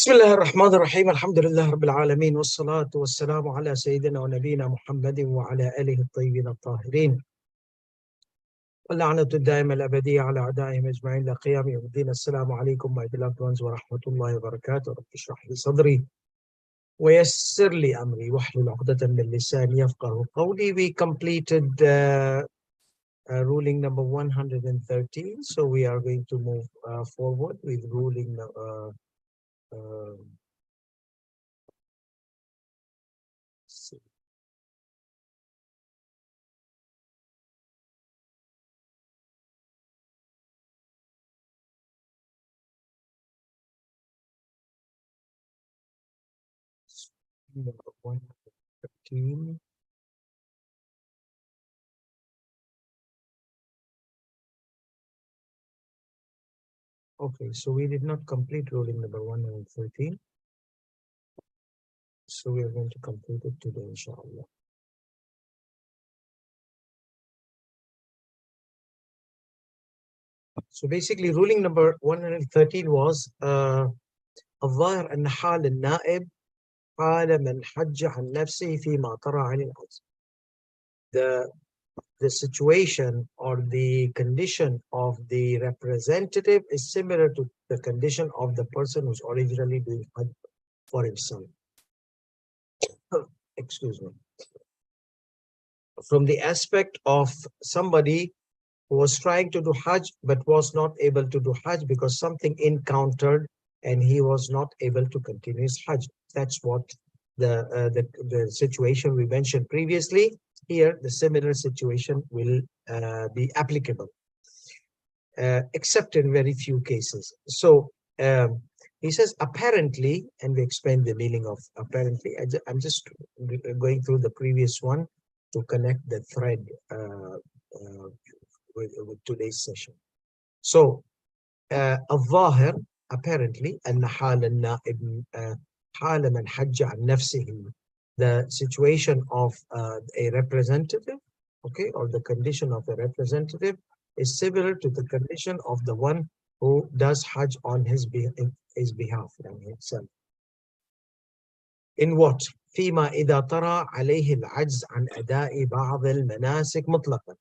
بسم الله الرحمن الرحيم الحمد لله رب العالمين والصلاة والسلام على سيدنا ونبينا محمد وعلى آله الطيبين الطاهرين واللعنة الدائمة الأبدية على أعدائهم أجمعين إلى قيام يوم الدين. السلام عليكم my beloved ones ورحمة الله وبركاته. رب اشرح لي صدري ويسر لي أمري واحلل عقدة من لساني يفقهوا قولي. We completed ruling number 113, so we are going to move forward with ruling number 113. Okay, so we did not complete ruling number 113. So we are going to complete it today, inshallah. So basically, ruling number 113 was الظاهر أن حال النائب حال من حج عن نفسه فيما طرأ عن العجز. The situation or the condition of the representative is similar to the condition of the person who's originally doing Hajj for himself. Excuse me. From the aspect of somebody who was trying to do Hajj but was not able to do Hajj because something encountered and he was not able to continue his Hajj. That's what the situation we mentioned previously. Here, the similar situation will be applicable, except in very few cases. So he says apparently, and we explain the meaning of apparently. I'm just going through the previous one to connect the thread with today's session. So الظاهر apparently أن حال النائب حال من حج عن نفسه, the situation of a representative, okay, or the condition of a representative is similar to the condition of the one who does Hajj on his behalf, himself. In what? فيما إذا طرأ عليه العجز عن أداء بعض المناسك مطلقا.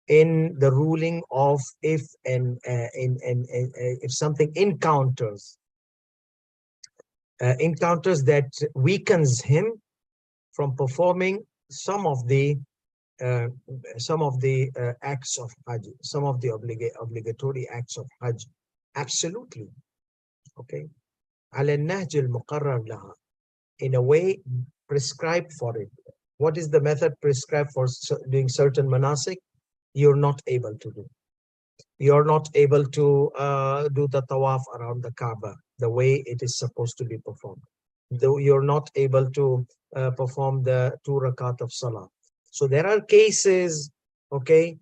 In the ruling of if something encounters that weakens him from performing some of the acts of Hajj, some of the obligatory acts of Hajj. Absolutely, okay. على النهج المقرر لها, in a way prescribed for it. What is the method prescribed for doing certain manasik? You're not able to do. You're not able to do the tawaf around the Kaaba the way it is supposed to be performed. Though you're not able to perform the 2 rakat of salah. So there are cases, okay,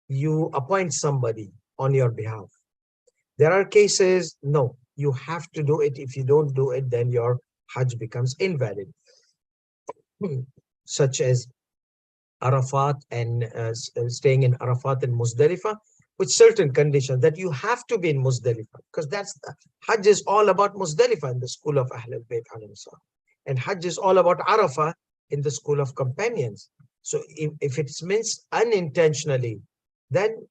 you appoint somebody on your behalf. There are cases, no, you have to do it. If you don't do it, then your Hajj becomes invalid. Such as Arafat and staying in Arafat and Muzdalifah, with certain conditions that you have to be in Muzdalifah, because that's the Hajj is all about Muzdalifah in the school of Ahlul Bayt alayhi salam, and Hajj is all about Arafah in the school of companions. So if it's missed unintentionally, then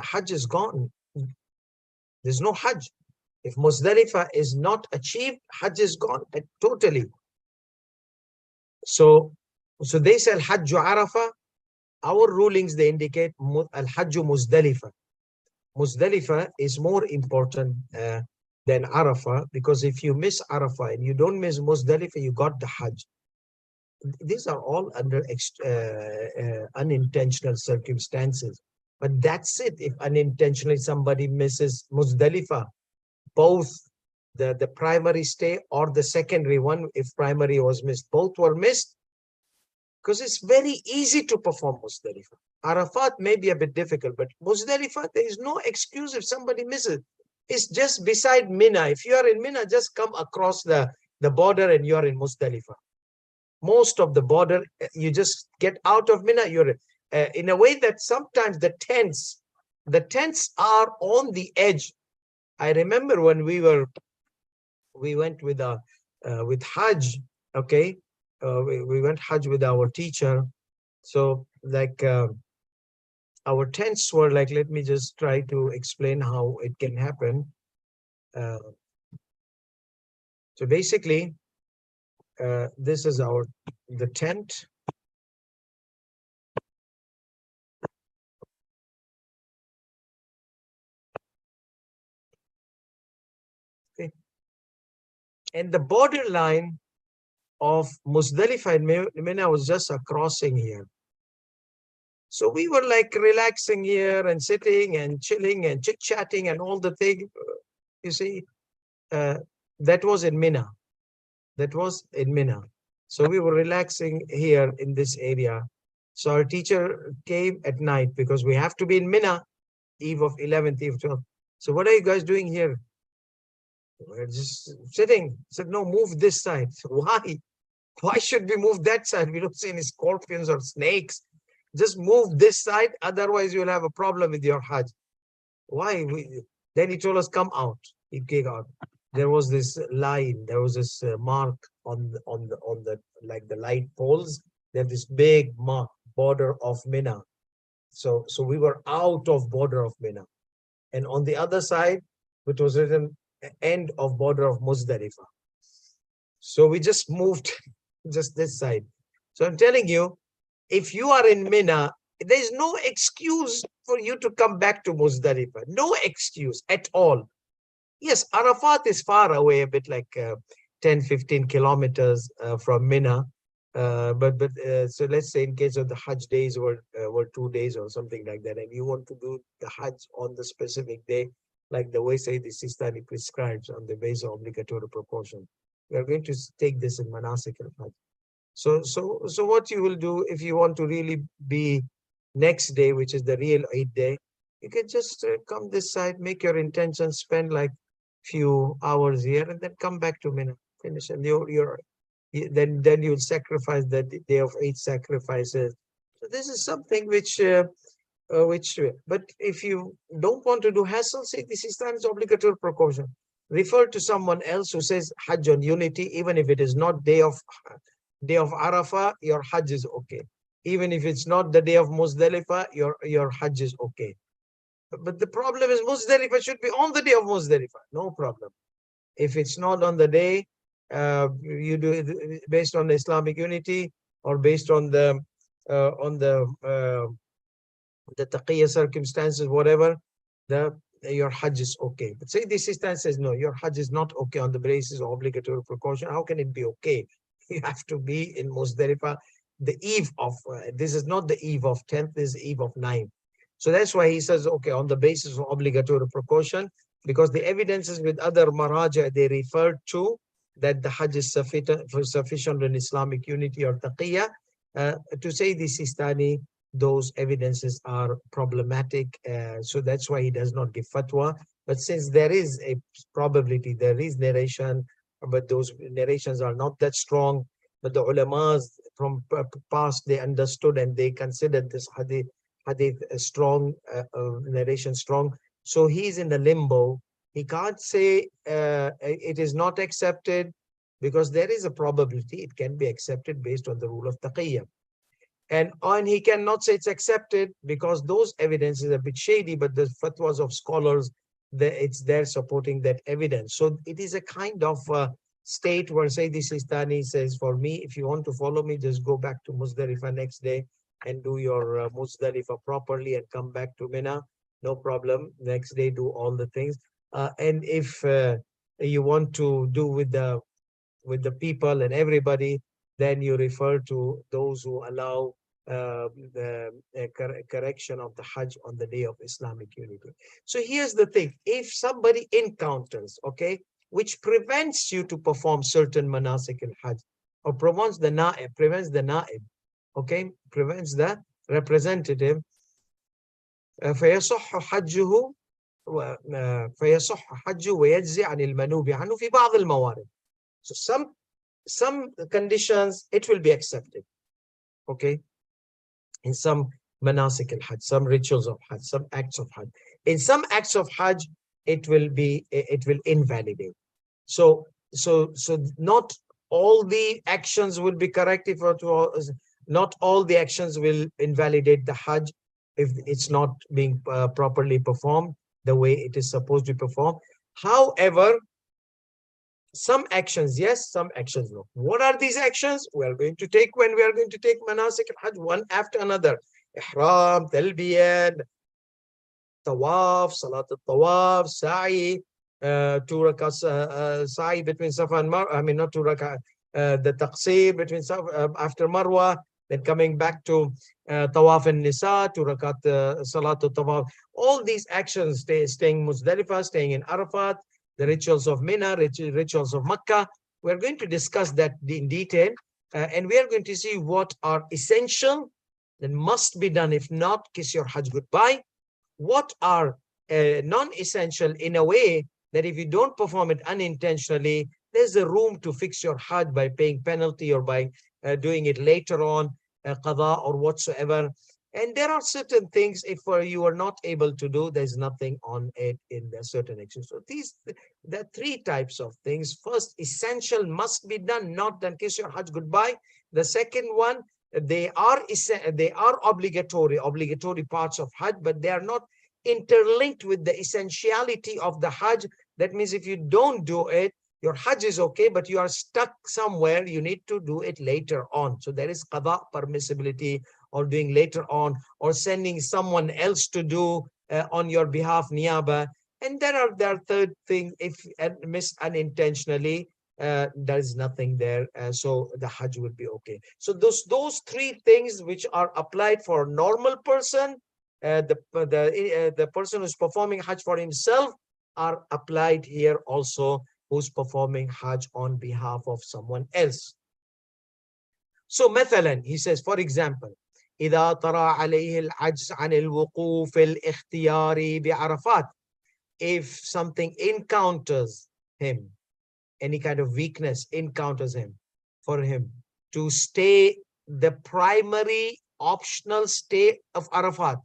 Hajj is gone. There's no Hajj. If Muzdalifah is not achieved, Hajj is gone totally. So they say Al-Hajj Arafah. Our rulings, they indicate Al-Hajj Muzdalifah. Muzdalifah is more important than Arafah, because if you miss Arafah and you don't miss Muzdalifah, you got the Hajj. These are all under unintentional circumstances. But that's it. If unintentionally somebody misses Muzdalifah, both the primary stay or the secondary one, if primary was missed, both were missed, because it's very easy to perform Muzdalifah. Arafat may be a bit difficult, but Muzdalifah, there is no excuse if somebody misses. It's just beside Mina. If you are in Mina, just come across the border and you're in Muzdalifah. Most of the border, you just get out of Mina, you're in a way that sometimes the tents are on the edge. I remember when we were we went with Hajj, okay? We went Hajj with our teacher. So like our tents were like, let me just try to explain how it can happen. Uh, so basically, this is the tent. Okay. And the borderline of Muzdalifah and Mina was just a crossing here. So we were like relaxing here and sitting and chilling and chit-chatting and all the thing. You see, that was in Mina. That was in Mina. So we were relaxing here in this area. So our teacher came at night because we have to be in Mina, eve of 11th, eve of 12th. So what are you guys doing here? We're just sitting. I said, no, move this side. So why? Why should we move that side? We don't see any scorpions or snakes. Just move this side, otherwise you'll have a problem with your Hajj. Why? Then he told us, come out. He came out. There was this line, there was this mark on the like the light poles. They have this big mark, border of Mina. So we were out of border of Mina. And on the other side, which was written end of border of Muzdalifah. So we just moved just this side. So I'm telling you, if you are in Mina, there's no excuse for you to come back to Muzdalifah. No excuse at all. Yes, Arafat is far away, a bit like 10, 15 kilometers from Mina. So let's say in case of the Hajj days were 2 days or something like that, and you want to do the Hajj on the specific day, like the way say the Sistani prescribes on the basis of obligatory proportion. We are going to take this in Manasik al-Hajj. So what you will do if you want to really be next day, which is the real Eid day, you can just come this side, make your intention, spend like few hours here, and then come back to Mina, finish, and then you'll sacrifice the day of Eid sacrifices. So this is something but if you don't want to do hassle, say this is times obligatory precaution. Refer to someone else who says Hajj on unity, even if it is not day of Arafah, your Hajj is okay. Even if it's not the day of Muzdalifah, your Hajj is okay. But the problem is Muzdalifah should be on the day of Muzdalifah. No problem. If it's not on the day, you do it based on the Islamic unity or based on the taqiyya circumstances, whatever, your Hajj is okay. But say this instance says, no, your Hajj is not okay on the basis of obligatory precaution. How can it be okay? You have to be in Muzdalifah the eve of, this is not the eve of 10th, this is the eve of 9th. So that's why he says, okay, on the basis of obligatory precaution, because the evidences with other maraja, they referred to that the Hajj is sufficient in Islamic unity or taqiyya. To say the Sistani, those evidences are problematic. So that's why he does not give fatwa. But since there is a probability, there is narration, but those narrations are not that strong. But the ulamas from past, they understood and they considered this hadith a strong narration strong. So he's in the limbo. He can't say it is not accepted because there is a probability it can be accepted based on the rule of taqiyya. And he cannot say it's accepted because those evidences are a bit shady, but the fatwas of scholars, it's there supporting that evidence. So it is a kind of state where, say, the Sistani says, for me, if you want to follow me, just go back to Muzdalifah next day and do your Muzdalifah properly and come back to Mina. No problem. Next day, do all the things. And if you want to do with the people and everybody, then you refer to those who allow the correction of the Hajj on the day of Islamic unity. So here's the thing. If somebody encounters, okay, which prevents you to perform certain manasik al-Hajj, or prevents the na'ib, okay, prevents the representative, فيصح حجه ويجزي عن المنوب عنه في بعض الموارد. So some conditions it will be accepted, okay, in some manasik al-Hajj, some rituals of Hajj, some acts of Hajj. In some acts of Hajj, it will invalidate. So not all the actions will be correct if not all the actions will invalidate the Hajj if it's not being properly performed the way it is supposed to be performed. However, some actions yes, some actions no. What are these actions we are going to take when we are going to take manasik al-Hajj one after another? Ihram, talbiyah, tawaf, salat al-tawaf, sa'i, two rakats, sa'i between Safa and Marwa. I mean, not two rakat, the taqsir between Safa after Marwa, then coming back to tawaf and nisa, two rakat, salat al-tawaf. All these actions, staying Muzdalifah, staying in Arafat, the rituals of Mina, rituals of Makkah. We're going to discuss that in detail, and we are going to see what are essential that must be done. If not, kiss your Hajj goodbye. What are non-essential in a way that if you don't perform it unintentionally, there's a room to fix your Hajj by paying penalty or by doing it later on, qada or whatsoever. And there are certain things, if you are not able to do, there's nothing on it in a certain action. So there are three types of things. First, essential must be done, not done, kiss your Hajj goodbye. The second one, they are obligatory parts of Hajj, but they are not interlinked with the essentiality of the Hajj. That means if you don't do it, your Hajj is okay, but you are stuck somewhere, you need to do it later on. So there is qada permissibility, or doing later on, or sending someone else to do on your behalf, niyaba. And there are third thing, if missed unintentionally, there is nothing there, so the Hajj will be okay. So those three things which are applied for a normal person, the person who's performing Hajj for himself, are applied here also, who's performing Hajj on behalf of someone else. So مثلا, he says, for example, إذا طرأ عليه العجز عن الوقوف الاختياري بعرفات, if something encounters him, any kind of weakness encounters him, for him to stay the primary optional stay of Arafat.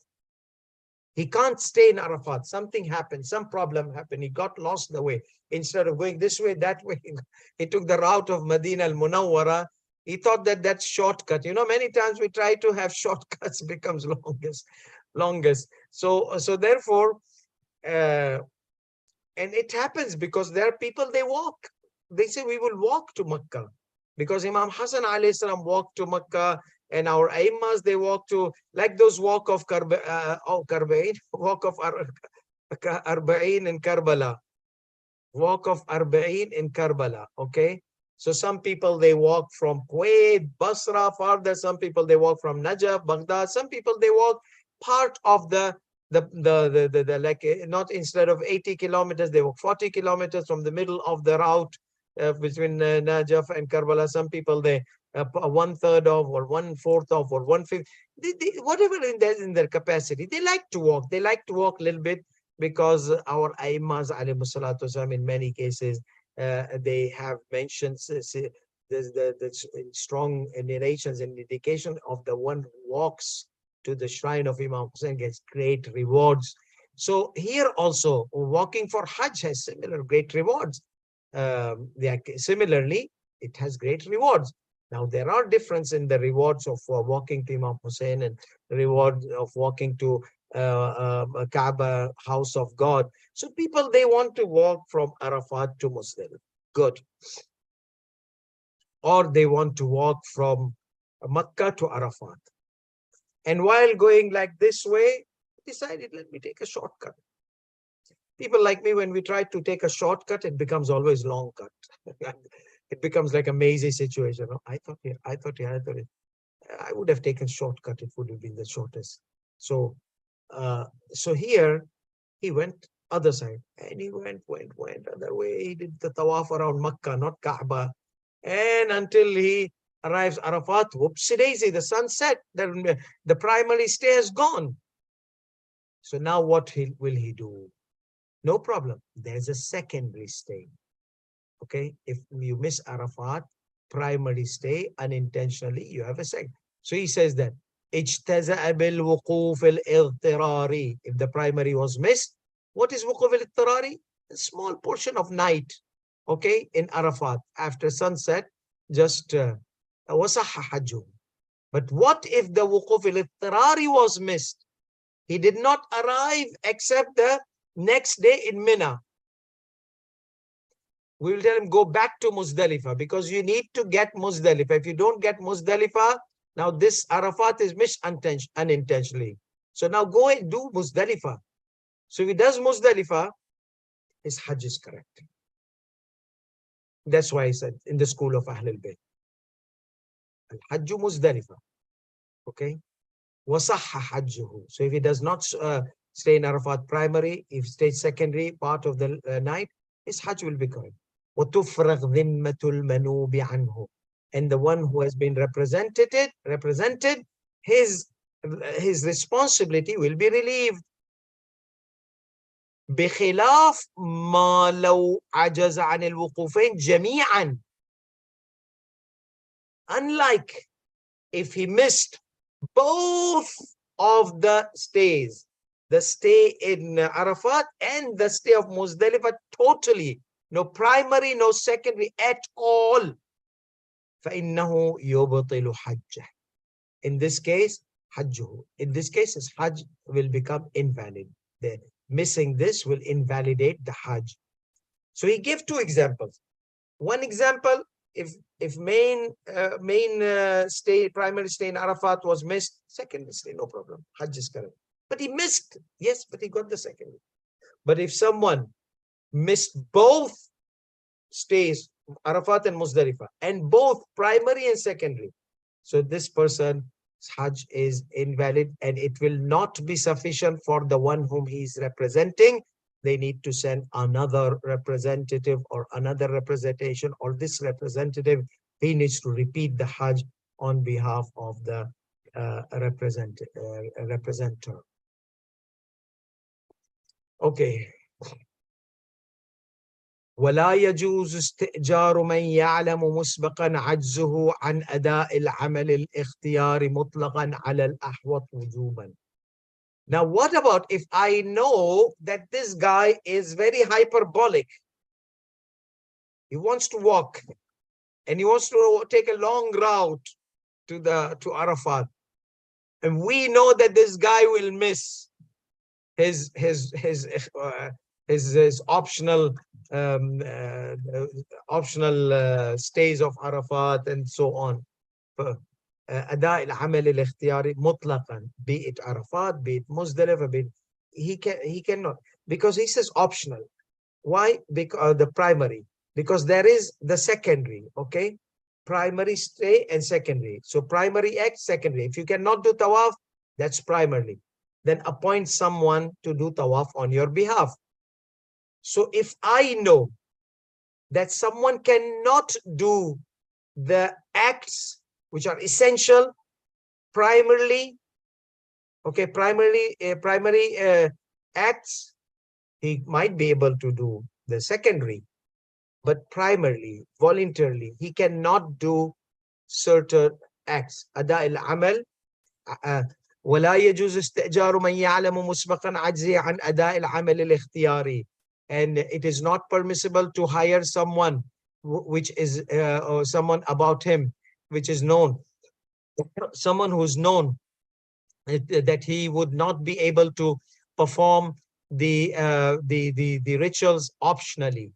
He can't stay in Arafat. Something happened, some problem happened. He got lost the way. Instead of going this way, that way, he took the route of Medina al-Munawwara. He thought that that's shortcut. You know, many times we try to have shortcuts, becomes longest. So therefore, and it happens because there are people, they walk. They say we will walk to Makkah, because Imam Hassan alayhi salam walked to Makkah, and our Aimmas, they walk to, like those walk of Arba'in, walk of Arba'in in Karbala, walk of Arba'in in Karbala. Okay, so some people, they walk from Kuwait, Basra, farther. Some people, they walk from Najaf, Baghdad. Some people, they walk part of the like, not, instead of 80 kilometers, they walk 40 kilometers from the middle of the route between Najaf and Karbala. Some people, they 1/3 of, or 1/4 of, or 1/5, whatever in their capacity. They like to walk. They like to walk a little bit, because our Aimmas alayhi salatu wasalam, in many cases, they have mentioned the strong narrations and indication of the one who walks to the shrine of Imam Hussein gets great rewards. So here also, walking for Hajj has similar great rewards. Similarly, it has great rewards. Now, there are differences in the rewards of walking to Imam Hussein and the reward of walking to Kaaba, house of God. So people, they want to walk from Arafat to Musdalifah. Good. Or they want to walk from Makkah to Arafat. And while going like this way, decided, let me take a shortcut. People like me, when we try to take a shortcut, it becomes always long cut. It becomes like a mazy situation. Oh, I thought here, I thought here, I thought it. I would have taken shortcut. It would have been the shortest. So here he went other side, and he went other way. He did the tawaf around Makkah, not Kaaba, and until he arrives Arafat, whoopsie daisy, the sun set. The primary stay is gone. So now what will he do? No problem. There's a secondary stay. Okay, if you miss Arafat, primary stay unintentionally, you have a second. So he says that اجتزأ بالوقوف الاضطراري. If the primary was missed, what is وقوف الاضطراري? A small portion of night. okay, in Arafat after sunset, just وَصَحَّ حَجُّهُ. But what if the wuquf al-ittirari was missed? He did not arrive except the next day in Mina. We will tell him, go back to Muzdalifah, because you need to get Muzdalifah. If you don't get Muzdalifah, now this Arafat is missed unintentionally. So now go and do Muzdalifah. So if he does Muzdalifah, his Hajj is correct. That's why he said in the school of Ahlul Bayt, Al-Hajju Muzdalifah. Okay? وَصَحَّ حَجُّهُ. So if he does not stay in Arafat primary, if he stays secondary part of the night, his Hajj will be correct. وَتُفْرَغْ ذِمَّةُ الْمَنُوبِ عَنْهُ. And the one who has been represented, his responsibility will be relieved. بخلاف ما لو عجز عن الوقوفين جميعا. Unlike if he missed both of the stays, the stay in Arafat and the stay of Muzdalifah totally, no primary, no secondary at all, فإنه يبطل حجه. In this case, حجه. In this case, his Hajj will become invalid. The missing this will invalidate the Hajj. So he gave two examples. One example, if main primary stay in Arafat was missed, secondary stay, no problem. Hajj is correct. But he missed, yes, but he got the secondary. But if someone missed both stays, Arafat and Muzdalifah, and both primary and secondary, so this person's Hajj is invalid, and it will not be sufficient for the one whom he is representing. They need to send another representative or another representation, or this representative, he needs to repeat the Hajj on behalf of the representator. Okay. ولا يجوز استئجار من يعلم مسبقا عجزه عن أداء العمل الاختياري مطلقا على الأحوط وجوبا. Now, what about if I know that this guy is very hyperbolic? He wants to walk and he wants to take a long route to Arafat, and we know that this guy will miss his optional stays of Arafat and so on. أداء العمل الاختياري مطلقا, be it Arafat, be it Muzdalifah, he cannot, because he says optional. Why? Because the primary, because there is the secondary, okay? Primary stay and secondary. So primary act, secondary. If you cannot do tawaf, that's primarily. Then appoint someone to do tawaf on your behalf. So if I know that someone cannot do the acts which are essential primarily, okay, primary acts, he might be able to do the secondary, but primarily, voluntarily, he cannot do certain acts. أداء العمل ولا يجوز استئجار من يعلم مسبقا عجزه عن أداء العمل الاختياري. And it is not permissible to hire someone which is or someone about him which is known, someone who is known that he would not be able to perform the rituals optionally.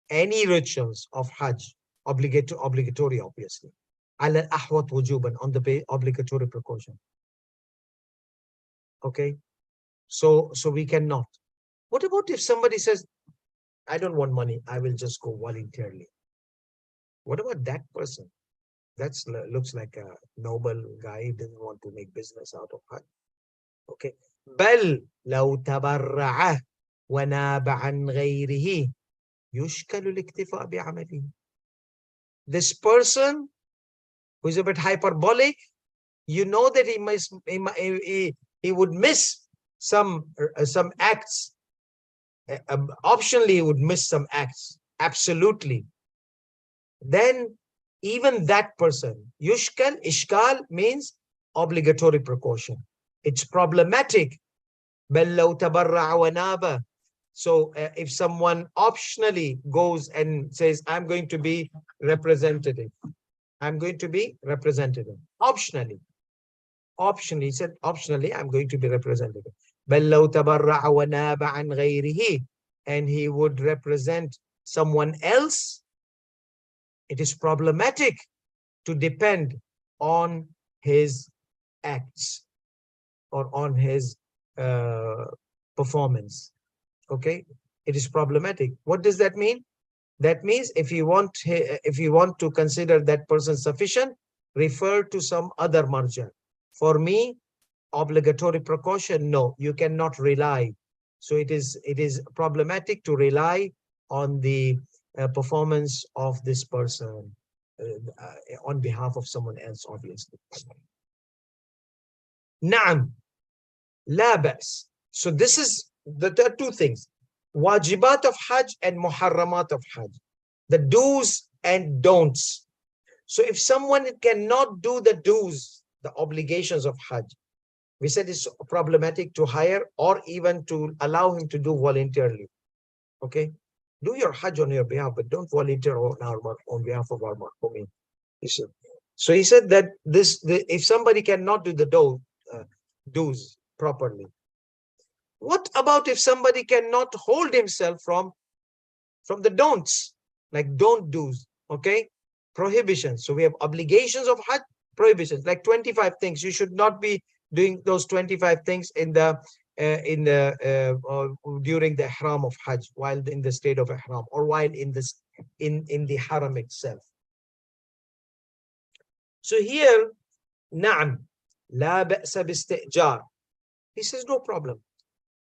Any rituals of Hajj, obligatory, obviously. على الأحوط وجوبا, on the obligatory precaution. Okay, so we cannot. What about if somebody says, I don't want money, I will just go voluntarily? What about that person? That looks like a noble guy, he doesn't want to make business out of Hajj. Okay. بل لو تبرع وناب عن غيره يشكل الاكتفاء بعمله. This person who is a bit hyperbolic, you know that he would miss some acts. Optionally, he would miss some acts. Absolutely. Then even that person, yushkal, ishkal means obligatory precaution. It's problematic. بل لو تبرع وناب. So if someone optionally goes and says, I'm going to be representative, I'm going to be representative, optionally, he said, optionally, I'm going to be representative. بل لو تبرع وناب عن غيره, and he would represent someone else, it is problematic to depend on his acts or on his performance. Okay, it is problematic. What does that mean? That means if you want to consider that person sufficient, refer to some other marja. For me, obligatory precaution, no, you cannot rely. So it is problematic to rely on the performance of this person on behalf of someone else, obviously. Naam, la ba's. So this is the two things: wajibat of Hajj and muharramat of Hajj, the do's and don'ts. So if someone cannot do the do's, the obligations of Hajj, we said it's problematic to hire or even to allow him to do voluntarily. Okay, do your Hajj on your behalf, but don't volunteer on behalf of our marhum. So he said that if somebody cannot do the do's properly, what about if somebody cannot hold himself from the don'ts, like don't do's, okay, prohibitions? So we have obligations of Hajj, prohibitions, like 25 things. You should not be doing those 25 things in the during the ihram of Hajj, while in the state of ihram, or while in the haram itself. So here, na'am, la ba'sa bisti'jar. He says no problem.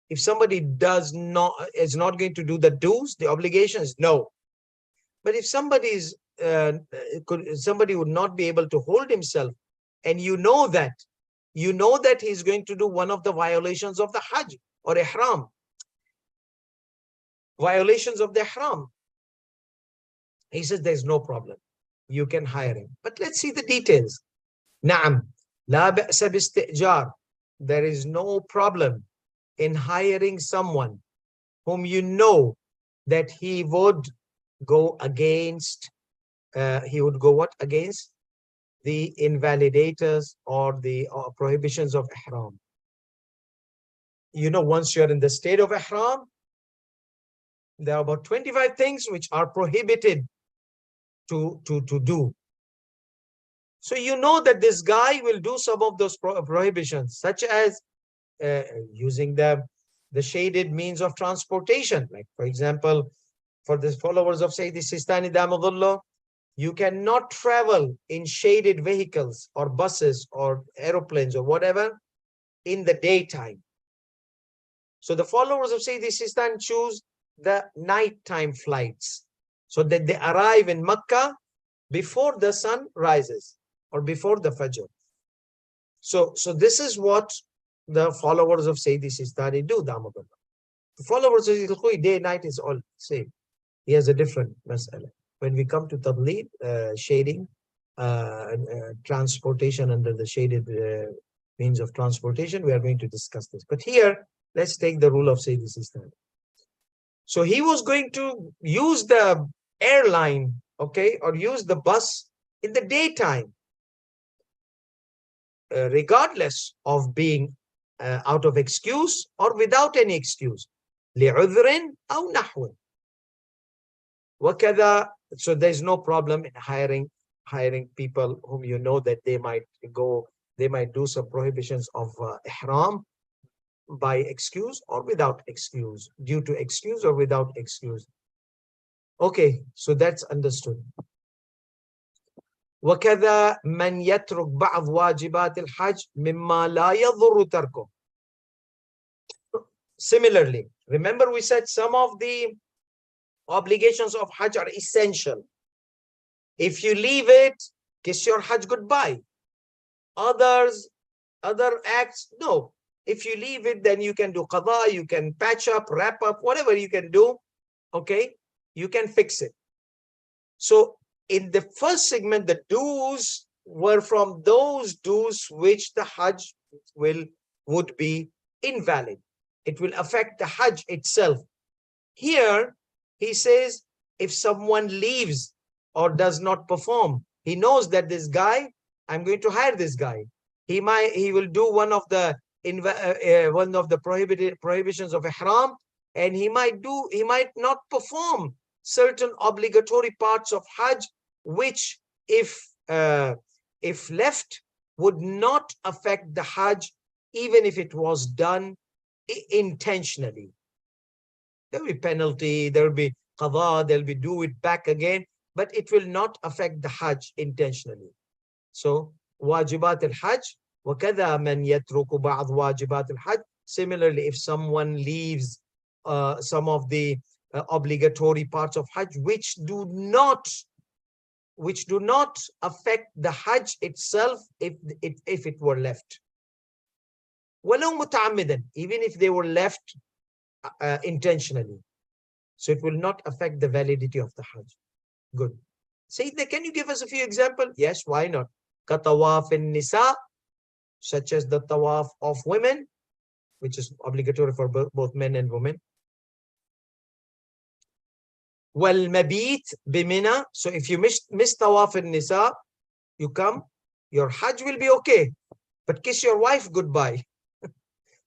If somebody is not going to do the do's, the obligations, no. But if somebody would not be able to hold himself, and you know that he's going to do one of the violations of the Hajj or ihram, violations of the ihram, he says there's no problem, you can hire him. But let's see the details. Na'am, la ba'sa bisti'jar. There is no problem in hiring someone whom you know that he would go against, against the invalidators or the prohibitions of ihram. You know, once you're in the state of ihram, there are about 25 things which are prohibited to do. So you know that this guy will do some of those prohibitions, such as using the shaded means of transportation. Like, for example, for the followers of Sayyidi Sistani Damadullah, you cannot travel in shaded vehicles or buses or aeroplanes or whatever in the daytime. So the followers of Sayyidi Sistani choose the nighttime flights, so that they arrive in Makkah before the sun rises or before the Fajr. So this is what the followers of Sayyidi Sistani do, Damadullah. The followers of Sayyidi Khoi, day and night is all same. He has a different mas'ala. When we come to tabligh, shading, transportation under the shaded means of transportation, we are going to discuss this. But here, let's take the rule of Sayyidi Sistani. So he was going to use the airline, okay, or use the bus in the daytime, regardless of being out of excuse or without any excuse. لِعُذْرٍ أَوْ نَحْوٍ وَكَذَا. So there's no problem in hiring people whom you know that they might do some prohibitions of ihram by excuse or without excuse, due to excuse or without excuse. Okay, so that's understood. وَكَذَا مَنْ يَتْرُكْ بَعْضْ وَاجِبَاتِ الْحَجِّ مِمَّا لَا يَضُرُّ تَرْكُهُ. Similarly, remember we said some of the obligations of Hajj are essential. If you leave it, kiss your Hajj goodbye. Other acts, no. If you leave it, then you can do qada, you can patch up, wrap up, whatever you can do, okay, you can fix it. So in the first segment, the do's were from those do's which the Hajj would be invalid. It will affect the Hajj itself. Here, he says, if someone leaves or does not perform, he knows that this guy, I'm going to hire this guy. He will do one of the prohibitions of ihram, and he might not perform certain obligatory parts of Hajj, which if left would not affect the Hajj, even if it was done intentionally. There will be penalty, there will be qadha, there will be do it back again, but it will not affect the Hajj intentionally. So, wajibat al-Hajj, وَكَذَا مَنْ يَتْرُكُ بَعْض وَاجِبَاتِ الْحَجِّ. Similarly, if someone leaves some of the obligatory parts of Hajj which do not affect the Hajj itself, if it were left. وَلَوْ مُتَعَمِّدًا, even if they were left intentionally. So it will not affect the validity of the Hajj. Good. Sayyidina, can you give us a few examples? Yes, why not? كَتَوَافِ النِّسَاء, such as the tawaf of women, which is obligatory for both men and women. وَالْمَبِيتِ بِمِنَا, so if you miss tawaf al-nisa, you come, your Hajj will be okay, but kiss your wife goodbye.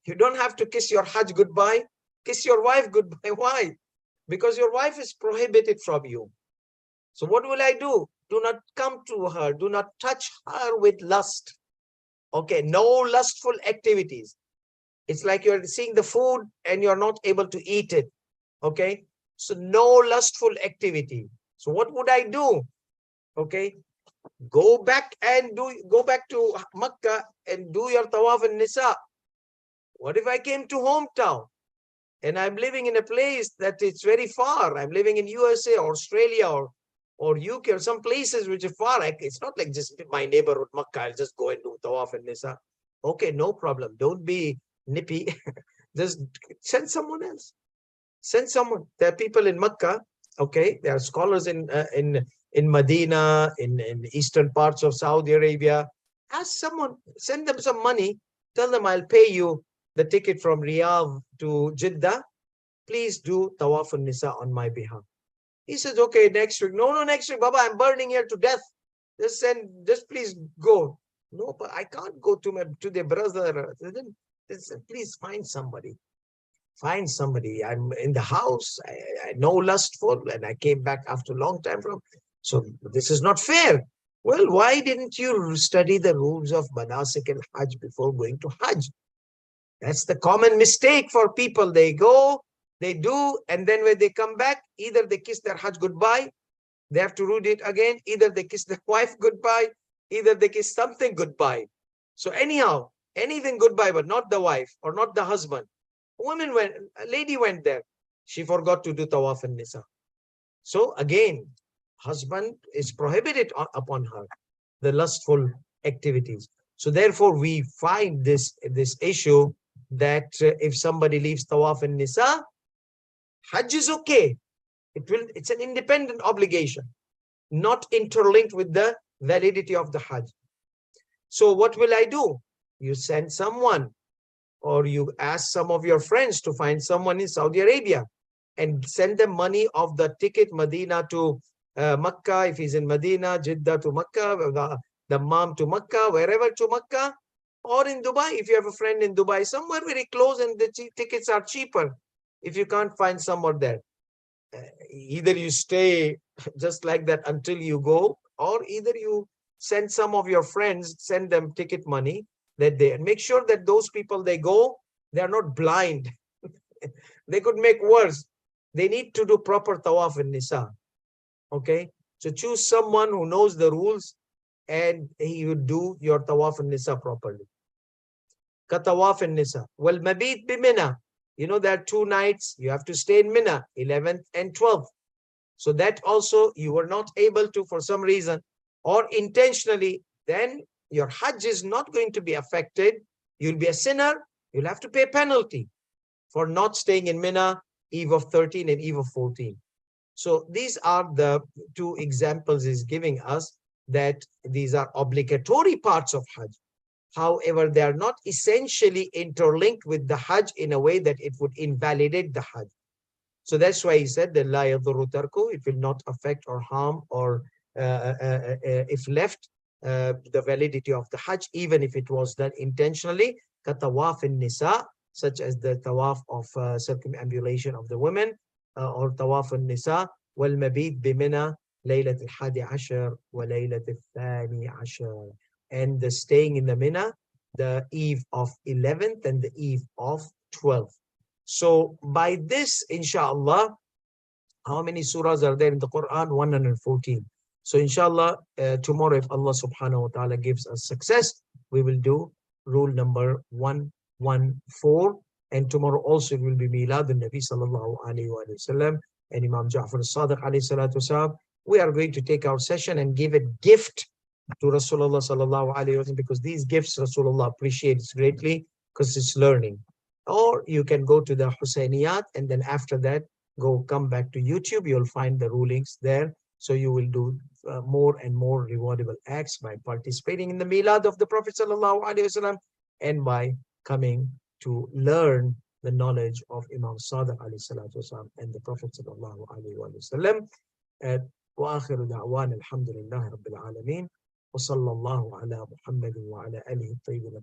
You don't have to kiss your Hajj goodbye. Kiss your wife goodbye. Why? Because your wife is prohibited from you. So what will I do? Do not come to her. Do not touch her with lust. Okay, no lustful activities. It's like you're seeing the food and you're not able to eat it. Okay, so no lustful activity. So what would I do? Okay, go back to Makkah and do your tawaf al-nisa. What if I came to hometown and I'm living in a place that it's very far? I'm living in USA or Australia or UK or some places which are far. It's not like just my neighborhood Makkah, I'll just go and do tawaf and nisa. Okay, no problem. Don't be nippy. Just send someone else. Send someone. There are people in Makkah. Okay, there are scholars in Medina, in eastern parts of Saudi Arabia. Ask someone. Send them some money. Tell them I'll pay you the ticket from Riyadh to Jeddah. Please do tawaf and nisa on my behalf. He says, okay, next week. No, next week, Baba, I'm burning here to death. Just please go. No, but I can't go to their brother. Please find somebody. Find somebody. I'm in the house. I know lustful, and I came back after a long time from. So this is not fair. Well, why didn't you study the rules of Manasik and Hajj before going to Hajj? That's the common mistake for people. They go, they do, and then when they come back, either they kiss their Hajj goodbye, they have to read it again, either they kiss their wife goodbye, either they kiss something goodbye. So anyhow, anything goodbye, but not the wife or not the husband. A lady went there. She forgot to do tawaf and nisa. So again, husband is prohibited upon her, the lustful activities. So therefore, we find this issue that if somebody leaves tawaf and nisa, Hajj is okay. It's an independent obligation, not interlinked with the validity of the Hajj. So what will I do? You send someone, or you ask some of your friends to find someone in Saudi Arabia and send them money of the ticket Medina to Makkah, if he's in Medina, Jeddah to Makkah, the Dammam to Makkah, wherever to Makkah, or in Dubai, if you have a friend in Dubai, somewhere very close and the tickets are cheaper. If you can't find somewhere there, either you stay just like that until you go, or either you send some of your friends, send them ticket money, that they make sure that those people they go, they are not blind. They could make worse. They need to do proper tawaf and nisa. Okay, so choose someone who knows the rules, and he would do your tawaf and nisa properly. Katawaf and nisa. Well, mabit bi Mina. You know, there are 2 nights you have to stay in Mina, 11th and 12th. So that also you were not able to for some reason, or intentionally, then your Hajj is not going to be affected. You'll be a sinner. You'll have to pay a penalty for not staying in Mina, eve of 13 and eve of 14. So these are the 2 examples he's giving us, that these are obligatory parts of Hajj. However, they are not essentially interlinked with the Hajj in a way that it would invalidate the Hajj. So that's why he said that la yadurru tarku, it will not affect or harm or if left the validity of the Hajj, even if it was done intentionally, katawaf in nisa, such as the tawaf of circumambulation of the women, or tawaf in nisa, wal mabid bimina laylat al-hadi ashar wa laylat al-thani ashar, and the staying in the Mina, the eve of 11th and the eve of 12th. So by this, inshallah, how many surahs are there in the Quran? 114. So inshallah, tomorrow, if Allah subhanahu wa ta'ala gives us success, we will do rule number 114. And tomorrow also it will be Milad al-Nabi sallallahu alayhi wa sallam and Imam Ja'far al-Sadiq alayhi salatu wasalam. We are going to take our session and give a gift to Rasulullah sallallahu alayhi wa sallam, because these gifts Rasulullah appreciates greatly because it's learning. Or you can go to the Husainiyat, and then after that, come back to YouTube, you'll find the rulings there. So you will do more and more rewardable acts by participating in the Milad of the Prophet sallallahu alaihi wasallam and by coming to learn the knowledge of Imam Sadiq alayhi salatu wasallam and the Prophet sallallahu alaihi wasallam. وآخر دعوانا الحمد لله رب العالمين وصلى الله على محمد وعلى آله الطيبين